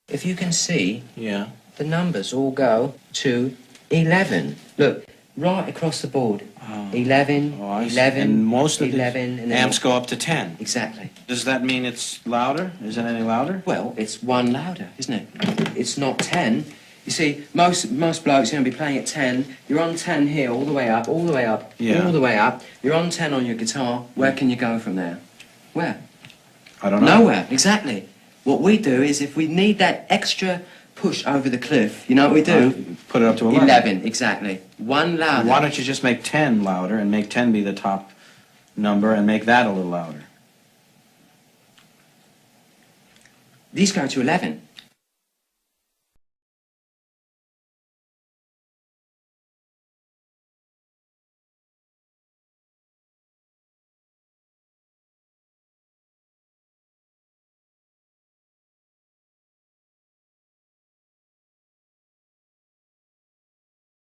If you can see, Yeah. the numbers all go to 11. Look, right across the board. 11, Oh, I see. 11, And most of 11, the and then amps go up to 10. Exactly. Does that mean it's louder? Is it any louder? Well, it's one louder, isn't it? It's not 10. You see, most blokes are going to be playing at 10. You're on 10 here, all the way up, all the way up, Yeah. all the way up. You're on 10 on your guitar. Where can you go from there? Where? I don't know. Nowhere, exactly. What we do is if we need that extra push over the cliff, you know what we do? Put it up to 11. 11, exactly. One louder. Why don't you just make 10 louder and make 10 be the top number and make that a little louder? These go to 11.